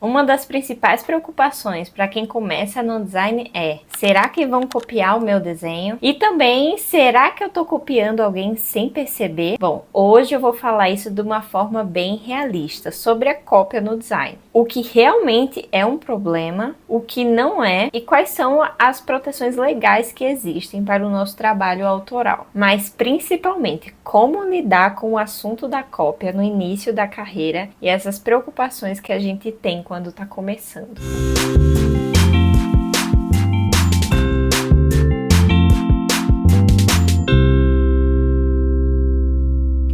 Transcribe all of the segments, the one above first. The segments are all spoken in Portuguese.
Uma das principais preocupações para quem começa no design é: será que vão copiar o meu desenho? E também, será que eu estou copiando alguém sem perceber? Bom, hoje eu vou falar isso de uma forma bem realista, sobre a cópia no design. O que realmente é um problema, o que não é e quais são as proteções legais que existem para o nosso trabalho autoral. Mas principalmente, como lidar com o assunto da cópia no início da carreira e essas preocupações que a gente tem quando está começando.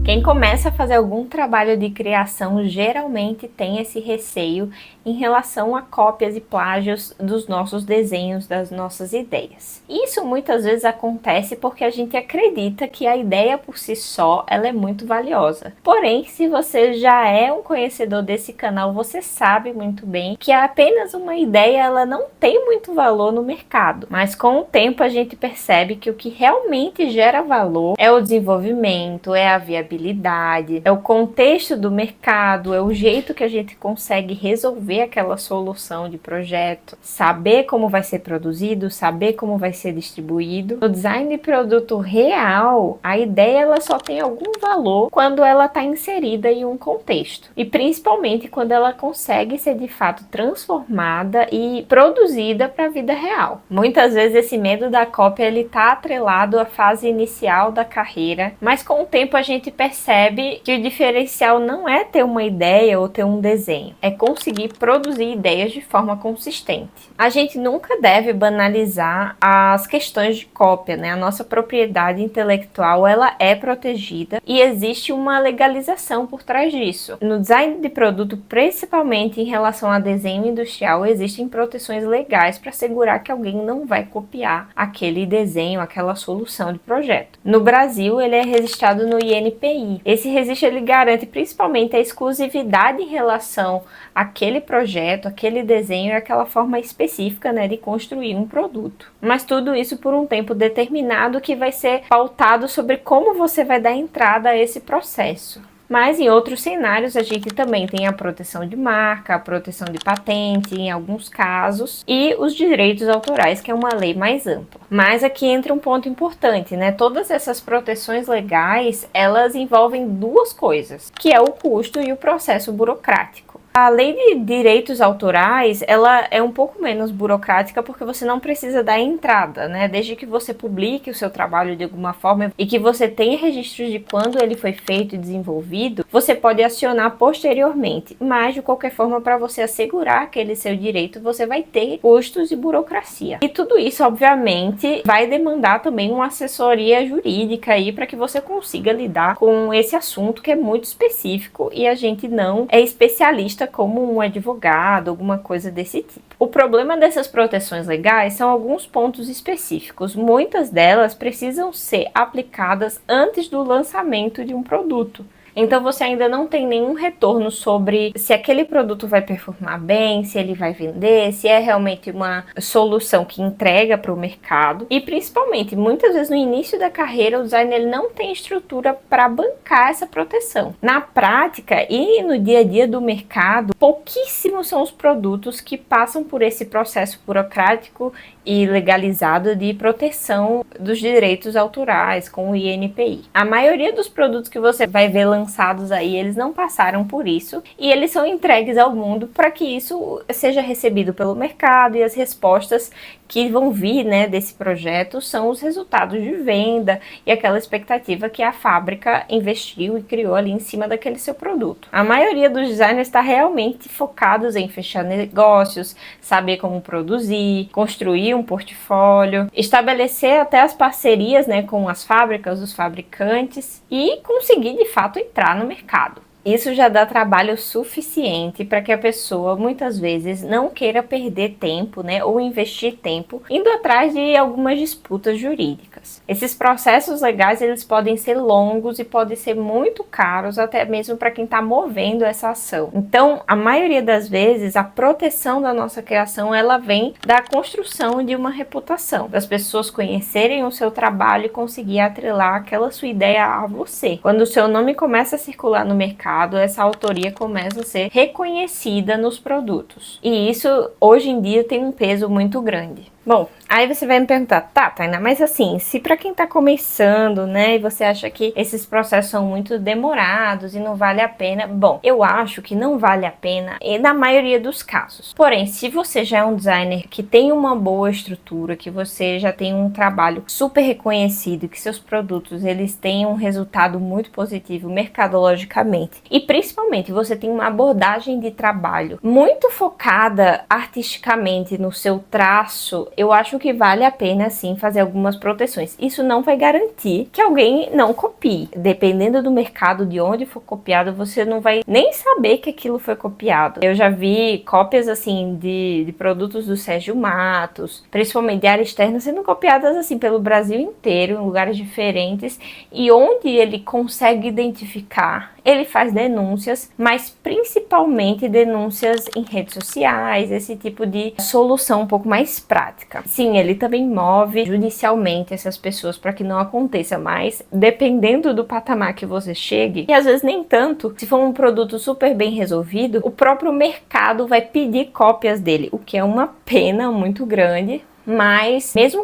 Quem começa a fazer algum trabalho de criação geralmente tem esse receio em relação a cópias e plágios dos nossos desenhos, das nossas ideias. Isso muitas vezes acontece porque a gente acredita que a ideia por si só ela é muito valiosa. Porém, se você já é um conhecedor desse canal, você sabe muito bem que apenas uma ideia ela não tem muito valor no mercado. Mas com o tempo a gente percebe que o que realmente gera valor é o desenvolvimento, é a viabilidade, é o contexto do mercado, é o jeito que a gente consegue resolver aquela solução de projeto, saber como vai ser produzido, saber como vai ser distribuído. No design de produto real, a ideia ela só tem algum valor quando ela está inserida em um contexto e principalmente quando ela consegue ser de fato transformada e produzida para a vida real. Muitas vezes esse medo da cópia ele está atrelado à fase inicial da carreira, mas com o tempo a gente percebe que o diferencial não é ter uma ideia ou ter um desenho, é conseguir produzir ideias de forma consistente. A gente nunca deve banalizar as questões de cópia, né? A nossa propriedade intelectual ela é protegida e existe uma legalização por trás disso. No design de produto, principalmente em relação a desenho industrial, existem proteções legais para assegurar que alguém não vai copiar aquele desenho, aquela solução de projeto. No Brasil, ele é registrado no INPI. Esse registro ele garante principalmente a exclusividade em relação àquele projeto, aquele desenho e aquela forma específica, né, de construir um produto. Mas tudo isso por um tempo determinado que vai ser pautado sobre como você vai dar entrada a esse processo. Mas em outros cenários a gente também tem a proteção de marca, a proteção de patente em alguns casos e os direitos autorais, que é uma lei mais ampla. Mas aqui entra um ponto importante, né? Todas essas proteções legais, elas envolvem duas coisas, que é o custo e o processo burocrático. A lei de direitos autorais, ela é um pouco menos burocrática porque você não precisa dar entrada, né? Desde que você publique o seu trabalho de alguma forma e que você tenha registros de quando ele foi feito e desenvolvido, você pode acionar posteriormente. Mas, de qualquer forma, para você assegurar aquele seu direito, você vai ter custos e burocracia. E tudo isso, obviamente, vai demandar também uma assessoria jurídica aí para que você consiga lidar com esse assunto que é muito específico e a gente não é especialista como um advogado, alguma coisa desse tipo. O problema dessas proteções legais são alguns pontos específicos. Muitas delas precisam ser aplicadas antes do lançamento de um produto. Então você ainda não tem nenhum retorno sobre se aquele produto vai performar bem, se ele vai vender, se é realmente uma solução que entrega para o mercado. E principalmente, muitas vezes no início da carreira, o designer ele não tem estrutura para bancar essa proteção. Na prática e no dia a dia do mercado, pouquíssimos são os produtos que passam por esse processo burocrático e legalizado de proteção dos direitos autorais com o INPI. A maioria dos produtos que você vai ver lançados aí, eles não passaram por isso e eles são entregues ao mundo para que isso seja recebido pelo mercado e as respostas que vão vir, né, desse projeto são os resultados de venda e aquela expectativa que a fábrica investiu e criou ali em cima daquele seu produto. A maioria dos designers está realmente focados em fechar negócios, saber como produzir, construir um portfólio, estabelecer até as parcerias, né, com as fábricas, os fabricantes e conseguir de fato entrar no mercado. Isso já dá trabalho suficiente para que a pessoa muitas vezes não queira perder tempo, né, ou investir tempo indo atrás de algumas disputas jurídicas. cópias. Esses processos legais, eles podem ser longos e podem ser muito caros, até mesmo para quem está movendo essa ação. Então, a maioria das vezes, a proteção da nossa criação, ela vem da construção de uma reputação, das pessoas conhecerem o seu trabalho e conseguir atrelar aquela sua ideia a você. Quando o seu nome começa a circular no mercado, essa autoria começa a ser reconhecida nos produtos. E isso, hoje em dia, tem um peso muito grande. Bom, aí você vai me perguntar, tá, Tainá, mas assim, se para quem tá começando, né, e você acha que esses processos são muito demorados e não vale a pena, bom, eu acho que não vale a pena na maioria dos casos. Porém, se você já é um designer que tem uma boa estrutura, que você já tem um trabalho super reconhecido, que seus produtos, eles têm um resultado muito positivo mercadologicamente, e principalmente você tem uma abordagem de trabalho muito focada artisticamente no seu traço, eu acho que vale a pena sim fazer algumas proteções. Isso não vai garantir que alguém não copie. Dependendo do mercado, de onde for copiado, você não vai nem saber que aquilo foi copiado. Eu já vi cópias assim de produtos do Sérgio Matos, principalmente de área externa, sendo copiadas assim pelo Brasil inteiro, em lugares diferentes, e onde ele consegue identificar, ele faz denúncias, mas principalmente denúncias em redes sociais, esse tipo de solução um pouco mais prática. Sim, ele também move judicialmente essas pessoas para que não aconteça, mas dependendo do patamar que você chegue, e às vezes nem tanto, se for um produto super bem resolvido, o próprio mercado vai pedir cópias dele, o que é uma pena muito grande. Mas mesmo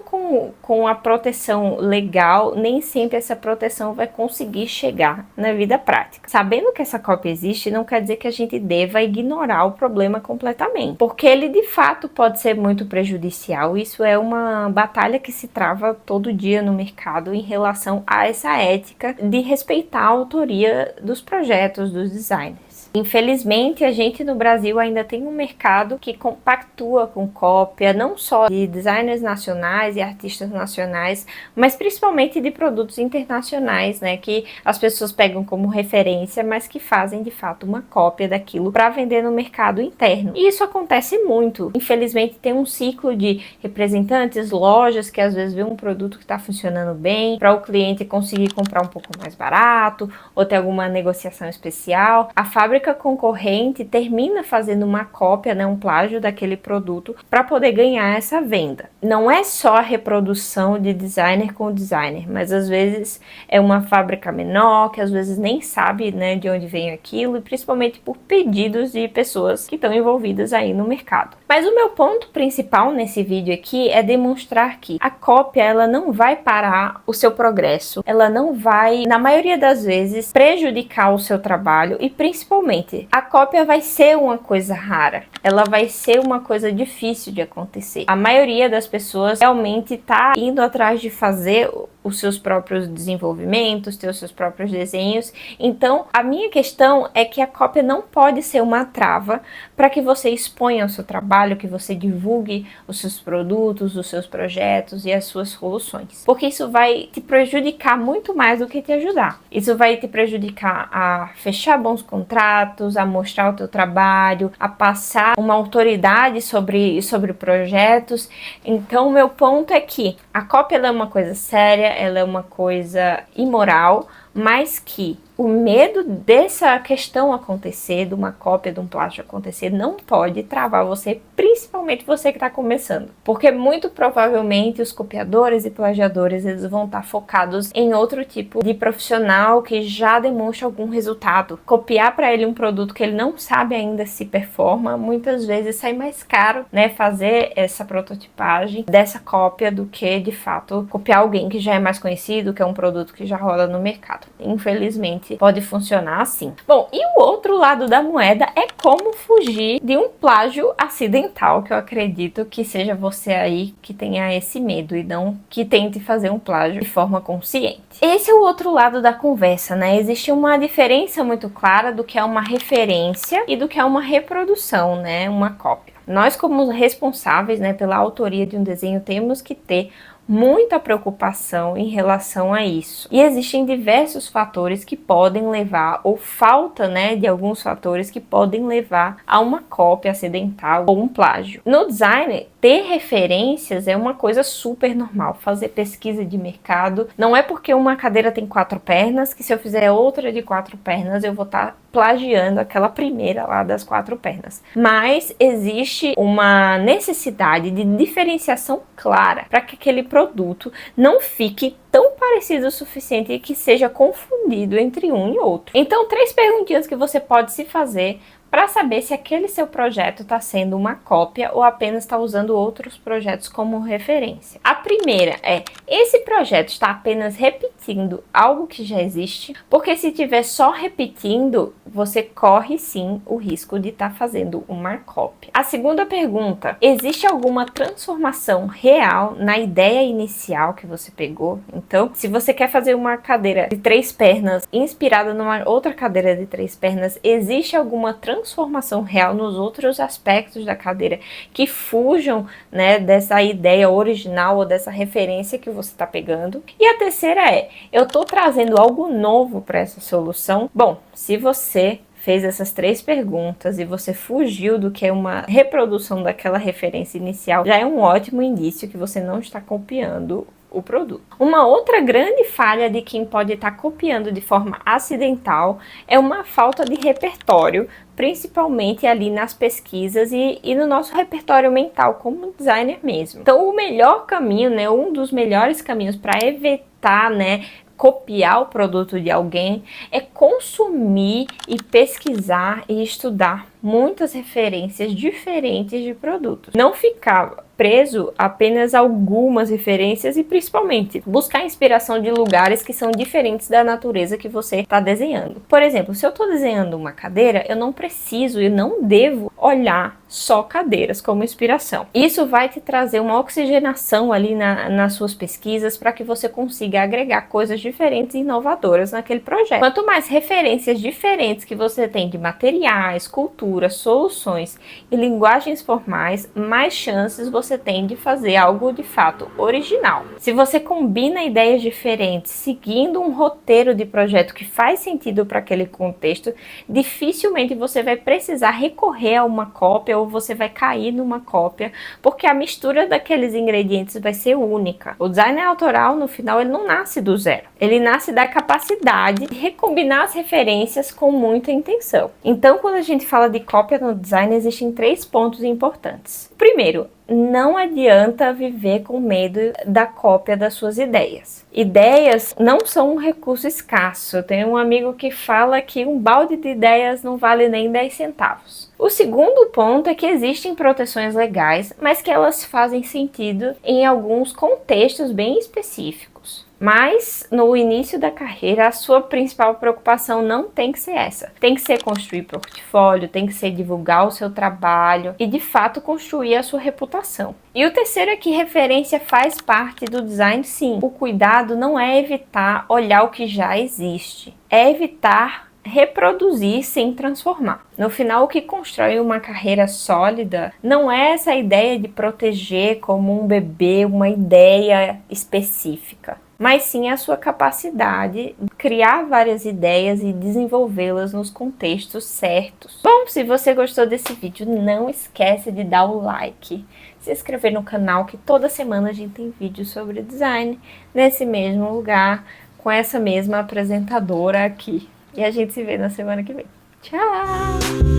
com a proteção legal, nem sempre essa proteção vai conseguir chegar na vida prática. Sabendo que essa cópia existe, não quer dizer que a gente deva ignorar o problema completamente, porque ele de fato pode ser muito prejudicial. Isso é uma batalha que se trava todo dia no mercado em relação a essa ética de respeitar a autoria dos projetos, dos designers. Infelizmente, a gente no Brasil ainda tem um mercado que compactua com cópia, não só de designers nacionais e artistas nacionais, mas principalmente de produtos internacionais, né, que as pessoas pegam como referência, mas que fazem de fato uma cópia daquilo para vender no mercado interno. E isso acontece muito. Infelizmente, tem um ciclo de representantes, lojas que às vezes vê um produto que está funcionando bem, para o cliente conseguir comprar um pouco mais barato, ou ter alguma negociação especial. A fábrica concorrente termina fazendo uma cópia, né, um plágio daquele produto para poder ganhar essa venda. Não é só a reprodução de designer com designer, mas às vezes é uma fábrica menor que às vezes nem sabe, né, de onde vem aquilo, e principalmente por pedidos de pessoas que estão envolvidas aí no mercado. Mas o meu ponto principal nesse vídeo aqui é demonstrar que a cópia, ela não vai parar o seu progresso, ela não vai, na maioria das vezes, prejudicar o seu trabalho, e principalmente a cópia vai ser uma coisa rara, ela vai ser uma coisa difícil de acontecer. A maioria das pessoas realmente está indo atrás de fazer os seus próprios desenvolvimentos, ter os seus próprios desenhos. Então, a minha questão é que a cópia não pode ser uma trava para que você exponha o seu trabalho, que você divulgue os seus produtos, os seus projetos e as suas soluções. Porque isso vai te prejudicar muito mais do que te ajudar. Isso vai te prejudicar a fechar bons contratos, a mostrar o teu trabalho, a passar uma autoridade sobre projetos. Então, meu ponto é que a cópia é uma coisa séria, ela é uma coisa imoral, mas que o medo dessa questão acontecer, de uma cópia, de um plágio acontecer, não pode travar você, principalmente você que está começando. Porque muito provavelmente os copiadores e plagiadores, eles vão estar focados em outro tipo de profissional que já demonstra algum resultado. Copiar para ele um produto que ele não sabe ainda se performa, muitas vezes sai mais caro, né, fazer essa prototipagem dessa cópia do que, de fato, copiar alguém que já é mais conhecido, que é um produto que já rola no mercado. Infelizmente, pode funcionar assim. Bom, e o outro lado da moeda é como fugir de um plágio acidental, que eu acredito que seja você aí que tenha esse medo e não que tente fazer um plágio de forma consciente. Esse é o outro lado da conversa, né? Existe uma diferença muito clara do que é uma referência e do que é uma reprodução, né? Uma cópia. Nós, como responsáveis, né, pela autoria de um desenho, temos que ter muita preocupação em relação a isso. E existem diversos fatores que podem levar, ou falta, né, de alguns fatores que podem levar a uma cópia acidental ou um plágio. No design, ter referências é uma coisa super normal. Fazer pesquisa de mercado, não é porque uma cadeira tem 4 pernas que se eu fizer outra de 4 pernas eu vou estar plagiando aquela primeira lá das 4 pernas. Mas existe uma necessidade de diferenciação clara para que aquele produto não fique tão parecido o suficiente que seja confundido entre um e outro. Então, 3 perguntinhas que você pode se fazer para saber se aquele seu projeto está sendo uma cópia ou apenas está usando outros projetos como referência. A primeira é: esse projeto está apenas repetindo algo que já existe? Porque se estiver só repetindo, você corre sim o risco de estar fazendo uma cópia. A segunda pergunta: existe alguma transformação real na ideia inicial que você pegou? Então, se você quer fazer uma cadeira de 3 pernas inspirada numa outra cadeira de 3 pernas, existe alguma transformação real nos outros aspectos da cadeira que fujam, né, dessa ideia original ou dessa referência que você está pegando? E a terceira é: eu estou trazendo algo novo para essa solução? Bom, se você fez essas 3 perguntas e você fugiu do que é uma reprodução daquela referência inicial, já é um ótimo indício que você não está copiando o produto. Uma outra grande falha de quem pode estar copiando de forma acidental é uma falta de repertório, principalmente ali nas pesquisas e no nosso repertório mental como designer mesmo. Então, o melhor caminho, né, um dos melhores caminhos para evitar, né, copiar o produto de alguém é consumir e pesquisar e estudar muitas referências diferentes de produtos. Não ficar preso a apenas algumas referências e principalmente buscar inspiração de lugares que são diferentes da natureza que você está desenhando. Por exemplo, se eu estou desenhando uma cadeira, eu não preciso e não devo olhar só cadeiras como inspiração. Isso vai te trazer uma oxigenação ali nas suas pesquisas para que você consiga agregar coisas diferentes e inovadoras naquele projeto. Quanto mais referências diferentes que você tem de materiais, culturas, soluções e linguagens formais, mais chances você tem de fazer algo de fato original. Se você combina ideias diferentes, seguindo um roteiro de projeto que faz sentido para aquele contexto, dificilmente você vai precisar recorrer a uma cópia ou você vai cair numa cópia, porque a mistura daqueles ingredientes vai ser única. O design autoral, no final, ele não nasce do zero. Ele nasce da capacidade de recombinar as referências com muita intenção. Então, quando a gente fala de cópia no design, existem 3 pontos importantes. Primeiro, não adianta viver com medo da cópia das suas ideias. Ideias não são um recurso escasso. Eu tenho um amigo que fala que um balde de ideias não vale nem 10 centavos. O segundo ponto é que existem proteções legais, mas que elas fazem sentido em alguns contextos bem específicos. Mas no início da carreira, a sua principal preocupação não tem que ser essa. Tem que ser construir portfólio, tem que ser divulgar o seu trabalho e de fato construir a sua reputação. E o terceiro é que referência faz parte do design, sim. O cuidado não é evitar olhar o que já existe, é evitar reproduzir sem transformar. No final, o que constrói uma carreira sólida não é essa ideia de proteger como um bebê uma ideia específica, mas sim a sua capacidade de criar várias ideias e desenvolvê-las nos contextos certos. Bom, se você gostou desse vídeo, não esquece de dar o like, se inscrever no canal, que toda semana a gente tem vídeo sobre design, nesse mesmo lugar, com essa mesma apresentadora aqui. E a gente se vê na semana que vem. Tchau!